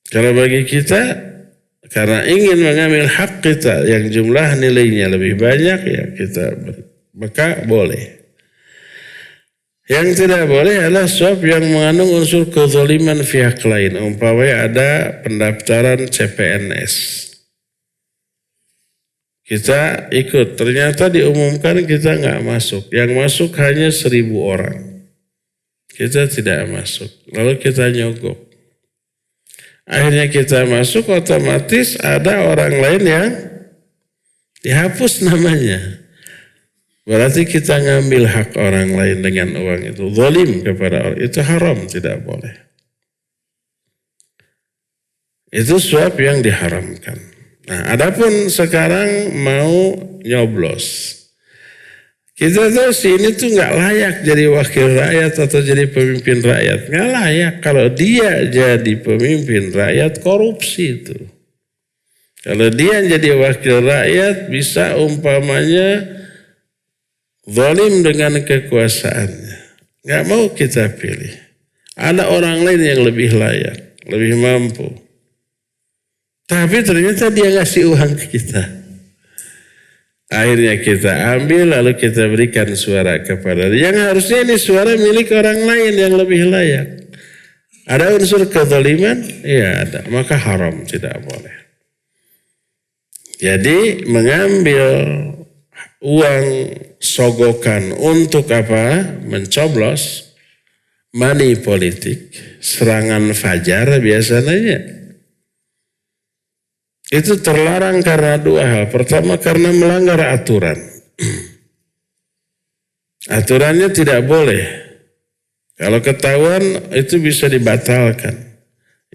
Kalau bagi kita, karena ingin mengambil hak kita yang jumlah nilainya lebih banyak, ya kita maka boleh. Yang tidak boleh adalah suap yang mengandung unsur kezaliman pihak lain. Umpamanya ada pendaftaran CPNS. Kita ikut, ternyata diumumkan kita nggak masuk. Yang masuk hanya 1.000 orang. Kita tidak masuk. Lalu kita nyogok. Akhirnya kita masuk, otomatis ada orang lain yang dihapus namanya. Berarti kita ngambil hak orang lain dengan uang itu. Zalim kepada orang. Itu haram, tidak boleh. Itu suap yang diharamkan. Nah, adapun sekarang mau nyoblos. Kita tahu ini tuh nggak layak jadi wakil rakyat atau jadi pemimpin rakyat. Nggak layak. Kalau dia jadi pemimpin rakyat, korupsi itu. Kalau dia jadi wakil rakyat, bisa umpamanya zalim dengan kekuasaannya. Nggak mau kita pilih. Ada orang lain yang lebih layak, lebih mampu. Tapi ternyata dia ngasih uang ke kita. Akhirnya kita ambil lalu kita berikan suara kepada dia. Yang harusnya ini suara milik orang lain yang lebih layak. Ada unsur kezaliman? Iya ada. Maka haram, tidak boleh. Jadi mengambil uang sogokan untuk apa? Mencoblos, money politik, serangan fajar biasanya. Itu terlarang karena dua hal. Pertama karena melanggar aturan. Aturannya tidak boleh. Kalau ketahuan itu bisa dibatalkan.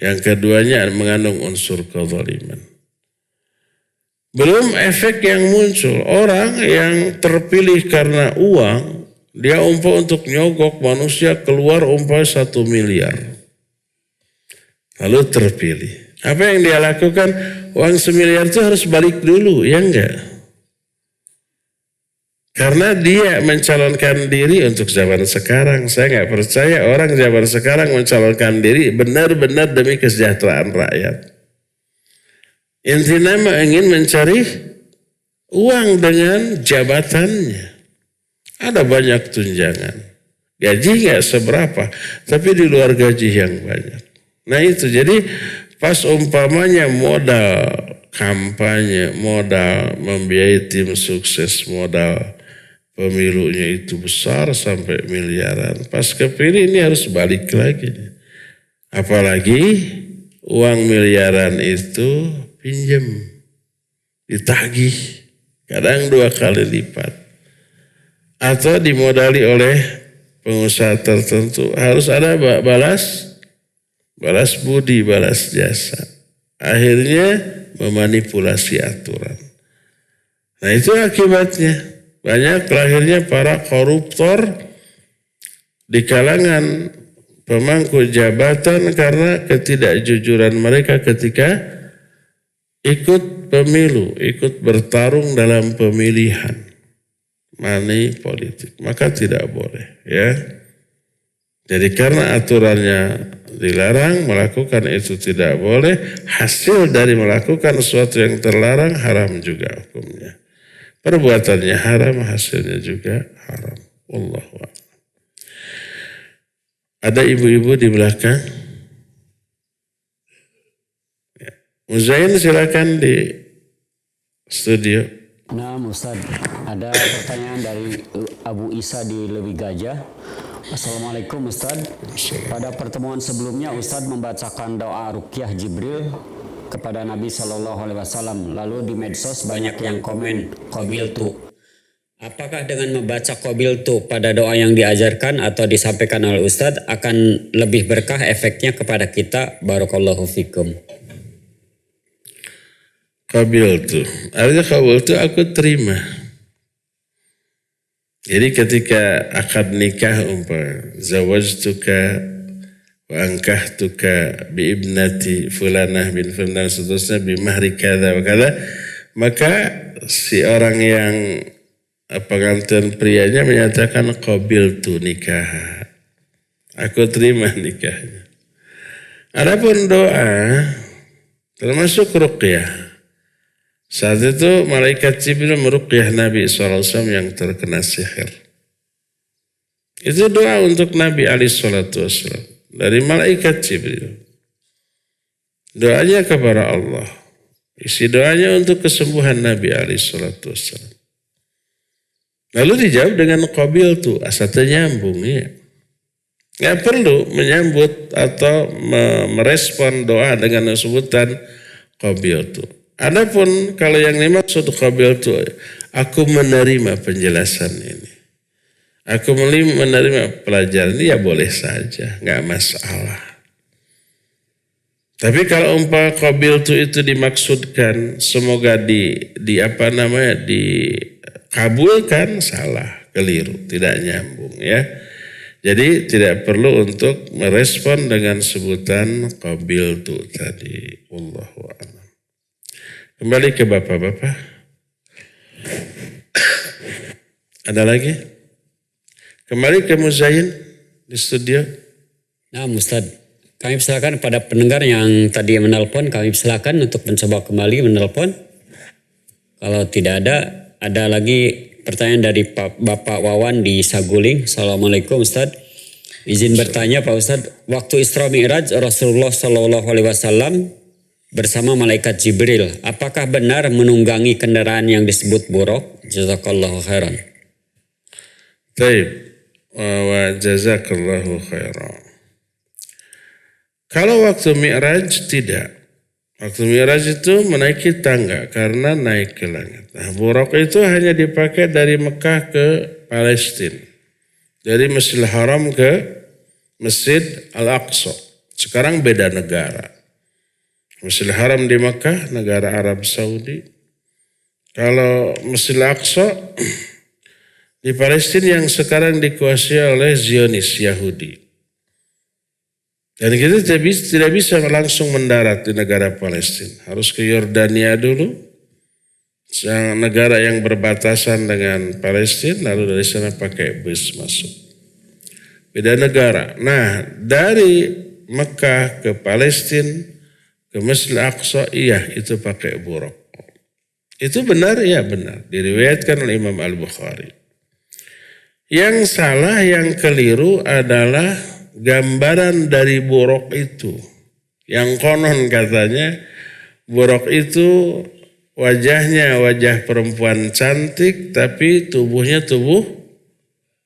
Yang keduanya mengandung unsur kezaliman. Belum efek yang muncul. Orang yang terpilih karena uang, dia umpah untuk nyogok manusia keluar umpah 1 miliar. Lalu terpilih. Apa yang dia lakukan? Uang 1 miliar itu harus balik dulu, ya enggak? Karena dia mencalonkan diri untuk zaman sekarang. Saya enggak percaya orang zaman sekarang mencalonkan diri benar-benar demi kesejahteraan rakyat. Intinya ingin mencari uang dengan jabatannya. Ada banyak tunjangan. Gaji enggak seberapa, tapi di luar gaji yang banyak. Nah itu, jadi Pas umpamanya modal kampanye, modal membiayai tim sukses, modal pemilunya itu besar sampai miliaran. Pas kepilih ini harus balik lagi. Apalagi uang miliaran itu pinjam, ditagih, kadang 2 kali lipat. Atau dimodali oleh pengusaha tertentu, harus ada balas budi, balas jasa. Akhirnya memanipulasi aturan. Nah itu akibatnya. Banyak lahirnya para koruptor di kalangan pemangku jabatan karena ketidakjujuran mereka ketika ikut pemilu, ikut bertarung dalam pemilihan. Money politik. Maka tidak boleh, ya. Jadi karena aturannya dilarang, melakukan itu tidak boleh. Hasil dari melakukan sesuatu yang terlarang haram juga hukumnya. Perbuatannya haram, hasilnya juga haram. Wallahu a'lam. Ada ibu-ibu di belakang? Ya. Muzain silakan di studio.
Nah Ustaz, ada pertanyaan dari Abu Isa di Lewi Gajah. Assalamualaikum Ustaz. Pada pertemuan sebelumnya Ustaz membacakan doa Ruqyah Jibril kepada Nabi SAW. Lalu di medsos banyak yang komen qabiltu. Apakah dengan membaca qabiltu pada doa yang diajarkan atau disampaikan oleh Ustaz akan lebih berkah efeknya kepada kita? Barakallahu fikum.
Qabiltu. Artinya qabiltu aku terima. Jadi ketika akad nikah zawajtuka wa ankahtuka bi ibnati fulanah bin fulan seterusnya bi mahri kada wa kada, maka si orang yang pengantin prianya menyatakan qabiltu nikah. Aku terima nikahnya. Adapun doa termasuk ruqyah. Saat itu malaikat Jibril meruqyah Nabi SAW yang terkena sihir. Itu doa untuk Nabi SAW dari malaikat Jibril. Doanya kepada Allah. Isi doanya untuk kesembuhan Nabi SAW. Lalu dijawab dengan qabiltu, asatnya nyambung ya. Nggak perlu menyambut atau merespon doa dengan sebutan qabiltu. Adapun kalau yang dimaksud qabiltu, aku menerima penjelasan ini. Aku menerima pelajaran ini, ya boleh saja, nggak masalah. Tapi kalau umpama qabiltu itu dimaksudkan semoga dikabulkan, salah, keliru, tidak nyambung ya. Jadi tidak perlu untuk merespon dengan sebutan qabiltu tadi. Wallahu a'lam. Kembali ke bapak-bapak. Ada lagi? Kembali ke Muzain di studio.
Nah Ustaz, kami persilakan pada pendengar yang tadi menelpon, kami persilakan untuk mencoba kembali menelpon. Kalau tidak ada lagi pertanyaan dari Bapak Wawan di Saguling. Assalamualaikum Ustaz. Izin bertanya Pak Ustaz, waktu Isra Mi'raj Rasulullah SAW bersama malaikat Jibril, apakah benar menunggangi kendaraan yang disebut buraq? Jazakallahu khairan.
Baik, wa jazakallahu khairan. Kalau waktu Mi'raj tidak. Waktu Mi'raj itu menaiki tangga karena naik ke langit. Nah, buraq itu hanya dipakai dari Mekah ke Palestina. Dari Masjidil Haram ke Masjid Al-Aqsa. Sekarang beda negara. Masjidil Haram di Mekah, negara Arab Saudi. Kalau Masjidil Aqsa di Palestina yang sekarang dikuasai oleh Zionis Yahudi. Dan kita tidak bisa langsung mendarat di negara Palestina. Harus ke Yordania dulu, negara yang berbatasan dengan Palestina, lalu dari sana pakai bus masuk. Beda negara. Nah, dari Mekah ke Palestina, ke Masjid Al-Aqsa, iya itu pakai buraq. Itu benar? Ya benar. Diriwayatkan oleh Imam Al-Bukhari. Yang salah, yang keliru adalah gambaran dari buraq itu. Yang konon katanya buruk itu wajahnya wajah perempuan cantik tapi tubuhnya tubuh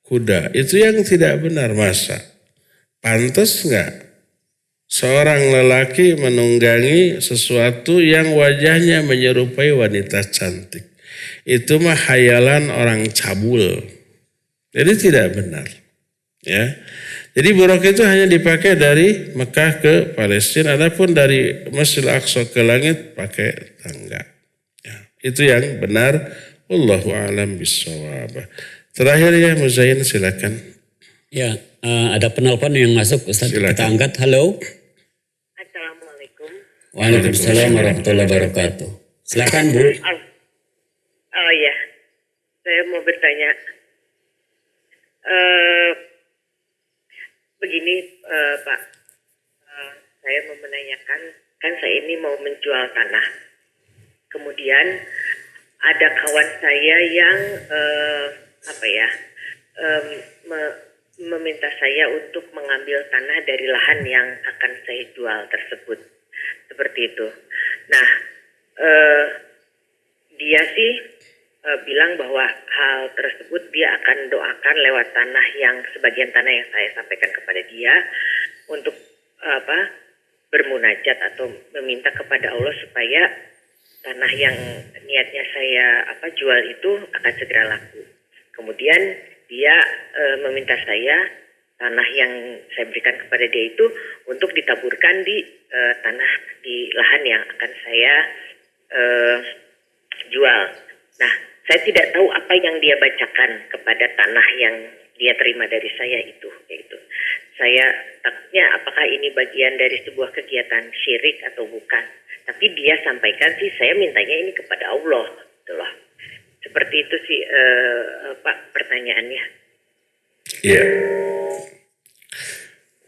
kuda. Itu yang tidak benar. Masa pantas nggak seorang lelaki menunggangi sesuatu yang wajahnya menyerupai wanita cantik? Itu mah khayalan orang cabul. Jadi tidak benar. Ya. Jadi buruk itu hanya dipakai dari Mekah ke Palestina. Adapun dari Masjidil Aqsa ke langit pakai tangga. Ya. Itu yang benar. Wallahu a'lam bishawab. Terakhir ya Muzain, silakan.
Ya, ada penelpon yang masuk, Ustaz.
Silakan.
Kita angkat. Halo.
Assalamualaikum.
Waalaikumsalam warahmatullahi wabarakatuh. Silakan, Bu.
Oh iya, saya mau bertanya. Begini Pak, saya mau menanyakan, kan saya ini mau menjual tanah. Kemudian ada kawan saya yang meminta saya untuk mengambil tanah dari lahan yang akan saya jual tersebut, seperti itu. Nah, dia sih bilang bahwa hal tersebut dia akan doakan lewat tanah yang sebagian tanah yang saya sampaikan kepada dia untuk bermunajat atau meminta kepada Allah supaya tanah yang niatnya saya jual itu akan segera laku. Kemudian dia meminta saya tanah yang saya berikan kepada dia itu untuk ditaburkan di tanah di lahan yang akan saya jual. Nah, saya tidak tahu apa yang dia bacakan kepada tanah yang dia terima dari saya itu, yaitu saya takutnya apakah ini bagian dari sebuah kegiatan syirik atau bukan. Tapi dia sampaikan sih saya mintanya ini kepada Allah, gitu loh. Seperti itu sih Pak pertanyaannya.
Iya.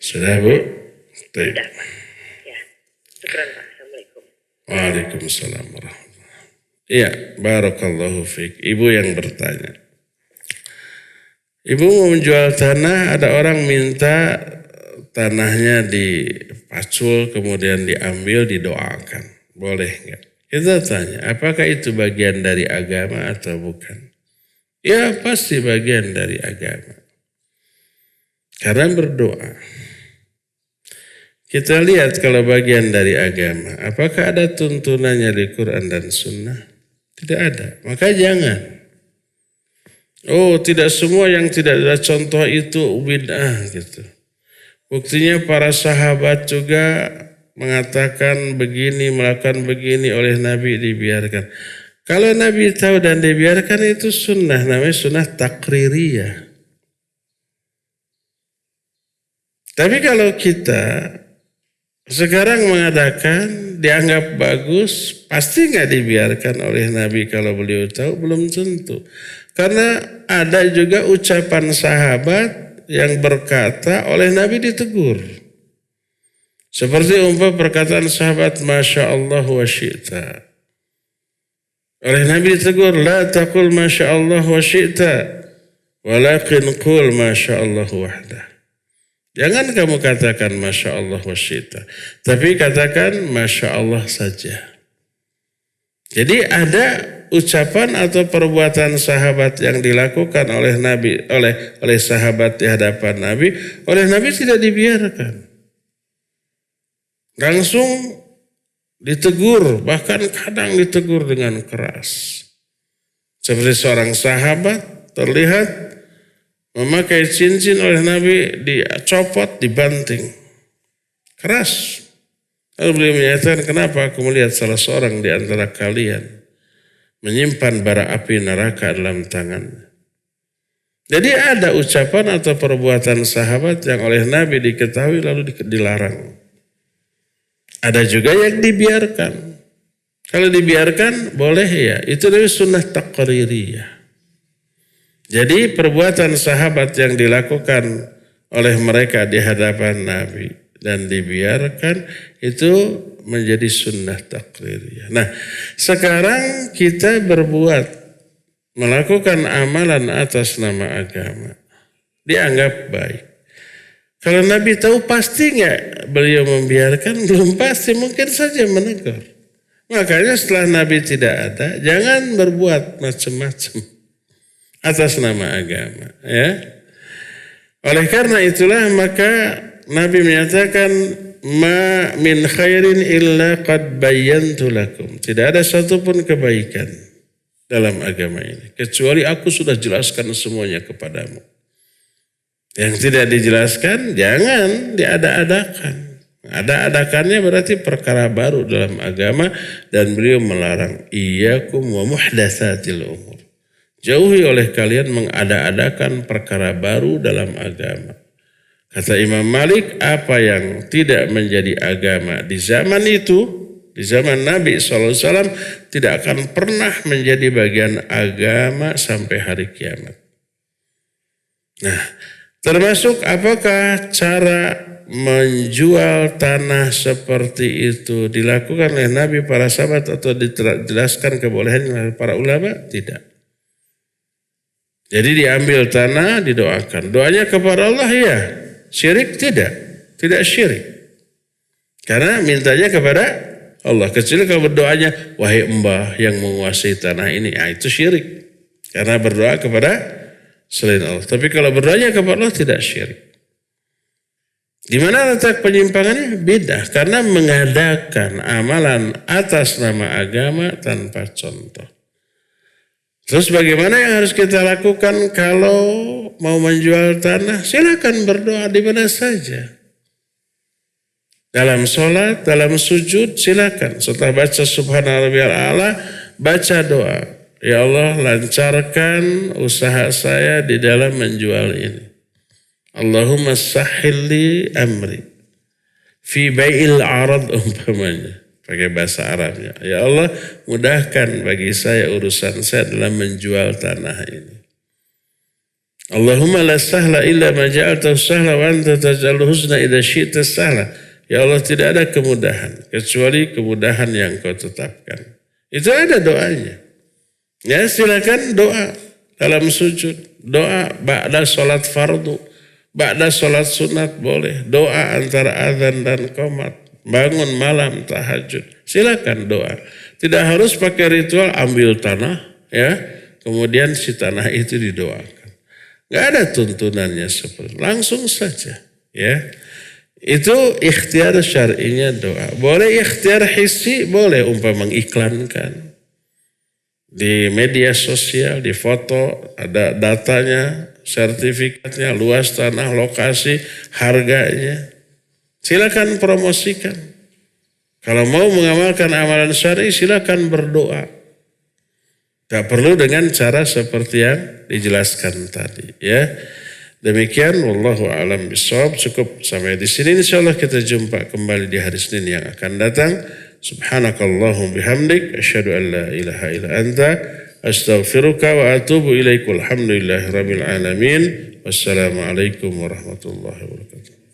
Sudah Bu?
Sudah Pak. Ya. Syukran Pak. Assalamualaikum.
Waalaikumsalam warahmatullahi. Iya, barakallahu fiik. Ibu yang bertanya. Ibu mau menjual tanah, ada orang minta tanahnya dipacul, kemudian diambil, didoakan. Boleh nggak? Kita tanya, apakah itu bagian dari agama atau bukan? Ya, pasti bagian dari agama. Karena berdoa. Kita lihat kalau bagian dari agama, apakah ada tuntunannya di Quran dan Sunnah? Tidak ada. Maka jangan. Oh, tidak semua yang tidak ada contoh itu bid'ah gitu. Buktinya para sahabat juga mengatakan begini, melakukan begini oleh Nabi dibiarkan. Kalau Nabi tahu dan dibiarkan itu sunnah, namanya sunnah takririyah. Tapi kalau kita sekarang mengadakan dianggap bagus, pasti nggak dibiarkan oleh Nabi kalau beliau tahu, belum tentu. Karena ada juga ucapan sahabat yang berkata oleh Nabi ditegur. Seperti perkataan sahabat, Masya Allah wa syi'ta. Oleh Nabi ditegur, la taqul Masya Allah wa syi'ta, walakin qul Masya Allah wahdah. Jangan kamu katakan Masya Allah wa syi'ta, tapi katakan Masya Allah saja. Jadi ada ucapan atau perbuatan sahabat yang dilakukan oleh Nabi, oleh sahabat di hadapan Nabi, oleh Nabi tidak dibiarkan. Langsung ditegur, bahkan kadang ditegur dengan keras. Seperti seorang sahabat terlihat memakai cincin oleh Nabi, dicopot, dibanting. Keras. Lalu beliau menyatakan, kenapa aku melihat salah seorang di antara kalian menyimpan bara api neraka dalam tangannya. Jadi ada ucapan atau perbuatan sahabat yang oleh Nabi diketahui lalu dilarang. Ada juga yang dibiarkan. Kalau dibiarkan boleh ya, itu dari sunnah taqririyah. Jadi perbuatan sahabat yang dilakukan oleh mereka di hadapan Nabi dan dibiarkan itu menjadi sunnah taqririyah. Nah, sekarang kita melakukan amalan atas nama agama. Dianggap baik. Kalau Nabi tahu pasti nggak beliau membiarkan? Belum pasti, mungkin saja menegur. Makanya setelah Nabi tidak ada, jangan berbuat macam-macam atas nama agama. Ya. Oleh karena itulah maka Nabi menyatakan, ma min khairin illa qad bayyantu lakum. Tidak ada satupun kebaikan dalam agama ini kecuali aku sudah jelaskan semuanya kepadamu. Yang tidak dijelaskan jangan diada-adakan. Ada-adakannya berarti perkara baru dalam agama, dan beliau melarang iyyakum wa muhdatsatil umur. Jauhi oleh kalian mengada-adakan perkara baru dalam agama. Kata Imam Malik, apa yang tidak menjadi agama di zaman itu, di zaman Nabi SAW, tidak akan pernah menjadi bagian agama sampai hari kiamat. Nah, termasuk apakah cara menjual tanah seperti itu dilakukan oleh Nabi, para sahabat, atau dijelaskan kebolehan oleh para ulama? Tidak. Jadi diambil tanah, didoakan. Doanya kepada Allah, ya. Syirik tidak. Tidak syirik. Karena mintanya kepada Allah. Kecuali kalau berdoanya, wahai mbah yang menguasai tanah ini, ya itu syirik. Karena berdoa kepada selain Allah. Tapi kalau berdoanya kepada Allah, tidak syirik. Di mana letak penyimpangannya? Beda. Karena mengadakan amalan atas nama agama tanpa contoh. Terus bagaimana yang harus kita lakukan kalau mau menjual tanah? Silakan berdoa di mana saja. Dalam sholat, dalam sujud, silakan. Setelah baca Subhana Rabbiyal A'la, baca doa. Ya Allah, lancarkan usaha saya di dalam menjual ini. Allahumma sahhili amri fi bai'il arad, umpamanya pakai bahasa Arabnya. Ya Allah, mudahkan bagi saya urusan saya dalam menjual tanah ini. Allahumma la sahla illa ma ja'altahu sahla wa anta taj'alul huzna idza syi'ta sahla. Ya Allah, tidak ada kemudahan kecuali kemudahan yang Kau tetapkan. Itu ada doanya. Ya, silakan doa dalam sujud, doa ba'da salat fardu, ba'da salat sunat boleh, doa antara azan dan qomat, bangun malam tahajud, silakan doa. Tidak harus pakai ritual ambil tanah, ya, kemudian si tanah itu didoakan. Nggak ada tuntunannya seperti langsung saja, ya. Itu ikhtiar syar'inya doa. Boleh ikhtiar hissi, boleh umpama mengiklankan di media sosial, di foto, ada datanya, sertifikatnya, luas tanah, lokasi, harganya. Silakan promosikan. Kalau mau mengamalkan amalan syar'i, silakan berdoa. Tidak perlu dengan cara seperti yang dijelaskan tadi, ya. Demikian, wallahu a'lam bishawab. Cukup sampai di sini. Insyaallah kita jumpa kembali di hari Senin yang akan datang. Subhanakallahum bihamdik, asyhadu an la ilaha illa anta, astaghfiruka wa atubu ilaik. Walhamdulillahi rabbil alamin. Wassalamualaikum warahmatullahi wabarakatuh.